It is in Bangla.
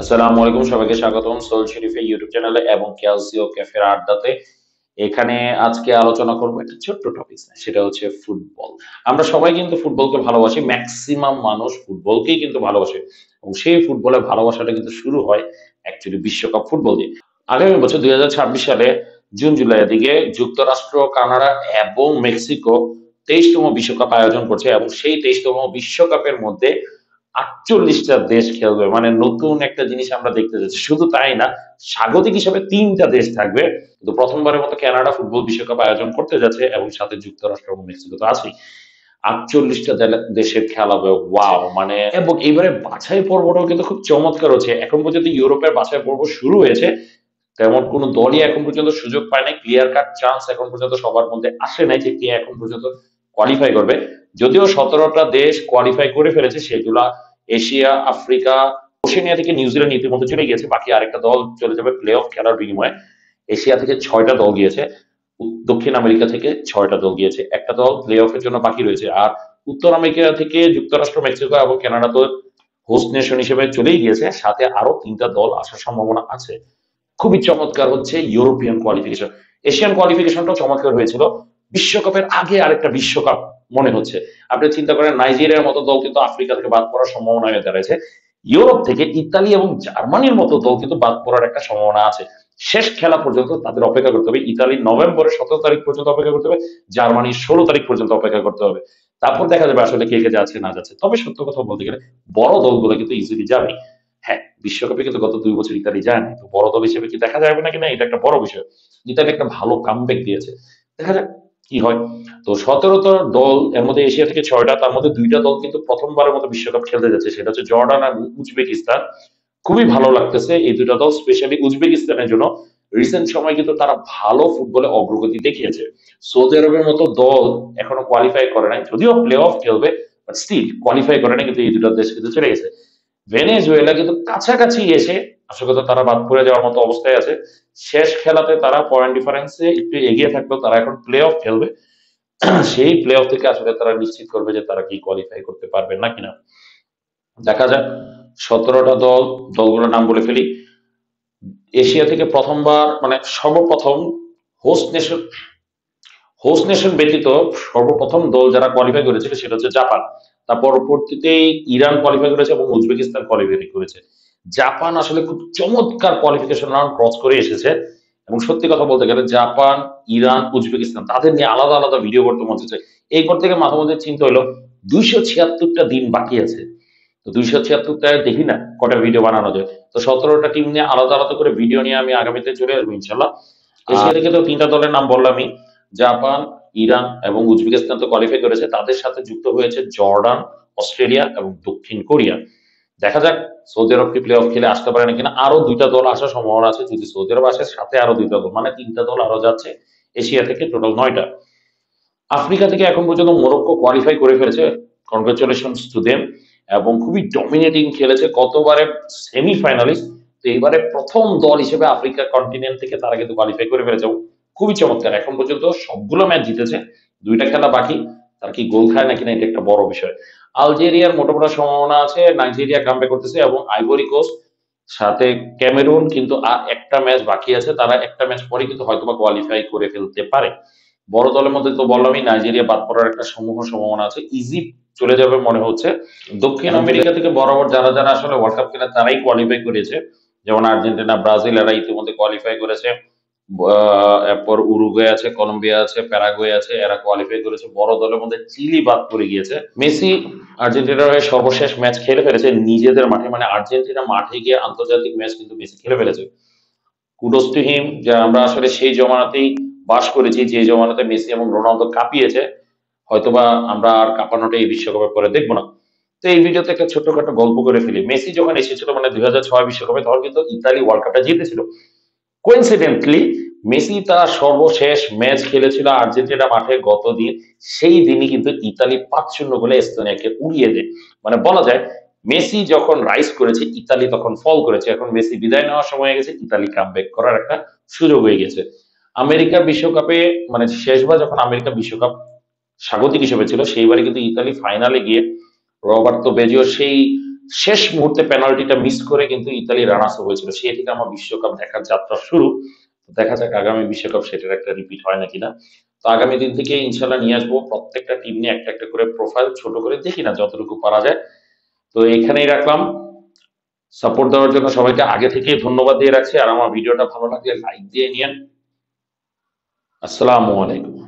আসসালামু আলাইকুম, সবাইকে স্বাগতম সোল শরীফের ইউটিউব চ্যানেলে এবং ক্যালসিও ক্যাফের আড্ডাতে। এখানে আজকে আলোচনা করবো একটা ছোট্ট টপিক, সেটা হচ্ছে ফুটবল। আমরা সবাই কিন্তু ফুটবলকে ভালোবাসি, ম্যাক্সিমাম মানুষ ফুটবলকেই কিন্তু ভালোবাসে এবং সেই ফুটবলের ভালোবাসাটা কিন্তু শুরু হয় অ্যাকচুয়ালি বিশ্বকাপ ফুটবল দিয়ে। আগামী বছর 2026 সালে জুন জুলাইয়ের দিকে যুক্তরাষ্ট্র, কানাডা এবং মেক্সিকো 23তম বিশ্বকাপ আয়োজন করছে এবং সেই 23তম বিশ্বকাপের মধ্যে 48টা দেশ খেলবে, মানে নতুন একটা জিনিস আমরা দেখতে যাচ্ছি। শুধু তাই না, স্বাগতিক হিসেবে 3টা দেশ থাকবে। কিন্তু প্রথমবারের মতো কানাডা ফুটবল বিশ্বকাপ আয়োজন করতে যাচ্ছে এবং সাথে যুক্তরাষ্ট্র এবং মেক্সিকো তো আছেই। 48টা দেশের খেলা হবে, ওয়াও! মানে এবং এবারে বাছাই পর্বটাও কিন্তু খুব চমৎকার হচ্ছে। এখন পর্যন্ত ইউরোপের বাছাই পর্ব শুরু হয়েছে, তেমন কোনো দলই এখন পর্যন্ত সুযোগ পায় নাই। ক্লিয়ার কাট চান্স এখন পর্যন্ত সবার মধ্যে আসে নাই যে কে এখন পর্যন্ত কোয়ালিফাই করবে। যদিও 17টা দেশ কোয়ালিফাই করে ফেলেছে, সেগুলা এশিয়া, আফ্রিকা, ওশেনিয়া থেকে নিউজিল্যান্ড ইতিমধ্যে চলে গিয়েছে। বাকি আরেকটা দল চলে যাবে প্লে অফ খেলার বিনিময়ে। এশিয়া থেকে 6টা দল গিয়েছে, দক্ষিণ আমেরিকা থেকে 6টা দল গিয়েছে, একটা দল প্লে অফের জন্য বাকি রয়েছে। আর উত্তর আমেরিকা থেকে যুক্তরাষ্ট্র, মেক্সিকো এবং কানাডা তো হোস্ট নেশন হিসেবে চলেই গিয়েছে, সাথে আরো 3টা দল আসার সম্ভাবনা আছে। খুবই চমৎকার হচ্ছে ইউরোপিয়ান কোয়ালিফিকেশন। এশিয়ান কোয়ালিফিকেশনটাও চমৎকার হয়েছিল। বিশ্বকাপের আগে আরেকটা বিশ্বকাপ মনে হচ্ছে। আপনি চিন্তা করেন, নাইজেরিয়ার মতো দল কিন্তু আফ্রিকা থেকে বাদ পড়ার সম্ভাবনা হয়ে দাঁড়াইছে। ইউরোপ থেকে ইতালি এবং জার্মানির মতো দল কিন্তু বাদ পড়ার একটা সম্ভাবনা আছে। শেষ খেলা পর্যন্ত তাদের অপেক্ষা করতে হবে। ইতালি নভেম্বরের 17 তারিখ পর্যন্ত অপেক্ষা করতে হবে, জার্মানি 16 তারিখ পর্যন্ত অপেক্ষা করতে হবে। তারপর দেখা যাবে আসলে কে কে যাচ্ছে না যাচ্ছে। তবে সত্য কথা বলতে গেলে বড় দলগুলো কিন্তু ইজিলি যাবে। হ্যাঁ, বিশ্বকাপে কিন্তু গত 2 বছর ইতালি যায়নি, তো বড় দল হিসেবে কি দেখা যাবে নাকি না, এটা একটা বড় বিষয়। ইতালি একটা ভালো কামব্যাক দিয়েছে, দেখা যাক কি হয়। তো 17টা দল, এর মধ্যে এশিয়া থেকে 6টা, তার মধ্যে 2টা দল কিন্তু প্রথমবারের মতো বিশ্বকাপ খেলতে যাচ্ছে, সেটা হচ্ছে জর্ডান আর উজবেকিস্তান। খুবই ভালো লাগতেছে এই দুটা দল, স্পেশালি উজবেকিস্তানের জন্য। রিসেন্ট সময় কিন্তু তারা ভালো ফুটবলে অগ্রগতি দেখিয়েছে। সৌদি আরবের মতো দল এখনো কোয়ালিফাই করে নাই, যদিও প্লে অফ খেলবে, বাট স্টিল কোয়ালিফাই করে নাই, কিন্তু এই দুটো দেশ কিন্তু চলে গেছে। ভেনেজুয়েলা কিন্তু কাছাকাছি এসে আসলে কথা তারা বাদ পড়ে যাওয়ার মতো অবস্থায় আছে। শেষ খেলাতে তারা পয়েন্ট ডিফারেন্সে একটু এগিয়ে থাকলেও তারা এখন প্লে অফ খেলবে। সেই প্লে অফ থেকে আসলে তারা নিশ্চিত করবে যে তারা কি কোয়ালিফাই করতে পারবে না কিনা। দেখা যাক। 17টা দল, দলগুলোর নাম বলে ফেলি। এশিয়া থেকে প্রথমবার, মানে সর্বপ্রথম হোস্ট নেশন হোস্ট নেশন ব্যতীত সর্বপ্রথম দল যারা কোয়ালিফাই করেছিল সেটা হচ্ছে জাপান। তার পরবর্তীতেই ইরান কোয়ালিফাই করেছে এবং উজবেকিস্তান কোয়ালিফাই করেছে। জাপান আসলে খুব চমৎকার কোয়ালিফিকেশন রাউন্ড ক্রস করে এসেছে এবং সত্যি কথা বলতে গেলে জাপান, ইরান, উজবেকিস্তান তাদের নিয়ে আলাদা আলাদা ভিডিও করতে মনে হচ্ছে। এরপর থেকে মাঝে মধ্যে চিন্তা হলো 276টা দিন বাকি আছে, তো 276টায় দেখি না কটা ভিডিও বানানো যায়। তো 17টা টিম নিয়ে আলাদা আলাদা করে ভিডিও নিয়ে আমি আগামীতে চলে আসবো ইনশাল্লাহ। এশিয়া থেকে তো 3টা দলের নাম বললামই, জাপান, ইরান এবং উজবেকিস্তান তো কোয়ালিফাই করেছে, তাদের সাথে যুক্ত হয়েছে জর্ডান, অস্ট্রেলিয়া এবং দক্ষিণ কোরিয়া। দেখা যাক সৌদি আরব কি প্লে অফ খেলে আসতে পারে না কিনা। আরো 2টা দল আসার সম্ভাবনা আছে, যদি সৌদি আরব আসে সাথে আরো 2টা দল, মানে 3টা দল আরো যাচ্ছে। এশিয়া থেকে টোটাল 9টা। আফ্রিকা থেকে এখন পর্যন্ত মরক্কো কোয়ালিফাই করে ফেলেছে, কনগ্রাচুলেশনস টু দেম। এবং খুবই ডমিনেটিং খেলেছে, গতবারে সেমিফাইনালিস্ট, তো এইবারে প্রথম দল হিসেবে আফ্রিকা কন্টিনেন্ট থেকে তারা কিন্তু কোয়ালিফাই করে ফেলেছে এবং খুবই চমৎকার। এখন পর্যন্ত সবগুলো ম্যাচ জিতেছে, 2টা খেলা বাকি। তার কি গোল খায় নাকি না এটা একটা বড় বিষয়। আলজেরিয়ার মোটামুটি সম্ভাবনা আছে, নাইজেরিয়া কামব্যাক করতেছে এবং আইভরি কোস্ট, সাথে ক্যামেরুন কিন্তু আর একটা ম্যাচ বাকি আছে, তারা একটা ম্যাচ পরে কিন্তু হয়তোবা কোয়ালিফাই করে ফেলতে পারে। বড় দলের মধ্যে তো বললামই, নাইজেরিয়া বাদ পড়ার একটা সমূহ সম্ভাবনা আছে, ইজিপ্ট চলে যাবে মনে হচ্ছে। দক্ষিণ আমেরিকা থেকে বরাবর যারা যারা আসলে ওয়ার্ল্ড কাপ খেলে তারাই কোয়ালিফাই করেছে, যেমন আর্জেন্টিনা, ব্রাজিল, এরা ইতিমধ্যে কোয়ালিফাই করেছে। এরপর উরুগুয়ে আছে, কলম্বিয়া আছে, প্যারাগুয়ে আছে, এরা কোয়ালিফাই করেছে। বড় দলের মধ্যে চিলি বাদ পড়ে গিয়েছে। মেসি আর্জেন্টিনার হয়ে সর্বশেষ ম্যাচ খেলে ফেলেছে নিজেদের মাঠে, মানে আর্জেন্টিনা মাঠে গিয়ে আন্তর্জাতিক ম্যাচ কিন্তু মেসি খেলে ফেলেছে। কুডোস টু হিম, যে আমরা আসলে সেই জমানাতেই বাস করেছি যে জমানাতে মেসি এবং রোনালদো কাঁপিয়েছে। হয়তোবা আমরা আর কাঁপানোটা এই বিশ্বকাপের পরে দেখবো না। তো এই ভিডিওতে একটা ছোট্টখাটো গল্প করে ফেলি। মেসি যখন এসেছিল, মানে 2006 বিশ্বকাপে, তখন কিন্তু ইতালি ওয়ার্ল্ড কাপটা জিতেছিল। কোইন্সিডেন্টলি মেসি তার সর্বশেষ ম্যাচ খেলেছিল আর্জেন্টিনা মাঠে গতদিন। সেই দিনই কিন্তু ইতালি 5-0 গোলে এস্তোনিয়াকে উড়িয়ে দেয়। মানে বলা যায় মেসি যখন রাইজ করেছে, ইতালি তখন ফল করেছে। এখন মেসি বিদায় নেওয়ার সময় হয়ে গেছে, ইতালি কামব্যাক করার একটা সুযোগ হয়ে গেছে। আমেরিকা বিশ্বকাপে, মানে শেষবার যখন আমেরিকা বিশ্বকাপ স্বাগতিক হিসেবে ছিল, সেইবারে কিন্তু ইতালি ফাইনালে গিয়ে রবার্তো বেজিও সেই শেষ মুহূর্তে পেনাল্টিটা মিস করে কিন্তু ইতালি রানার্স আপ হয়েছিল। সেই থেকে আমার বিশ্বকাপ দেখার যাত্রা শুরু। তো দেখা যাক আগামী বিশ্বকাপ সেটার একটা রিপিট হয় নাকি না। তো আগামী দিন থেকে ইনশাল্লাহ নিয়ে আসবো প্রত্যেকটা টিম নিয়ে একটা একটা করে প্রোফাইল ছোট করে দেখি না যতটুকু পারা যায়। তো এখানেই রাখলাম। সাপোর্ট দেওয়ার জন্য সবাইকে আগে থেকেই ধন্যবাদ দিয়ে রাখছি। আর আমার ভিডিওটা ভালো লাগলে লাইক দিয়ে নিয়েন। আসসালামু আলাইকুম।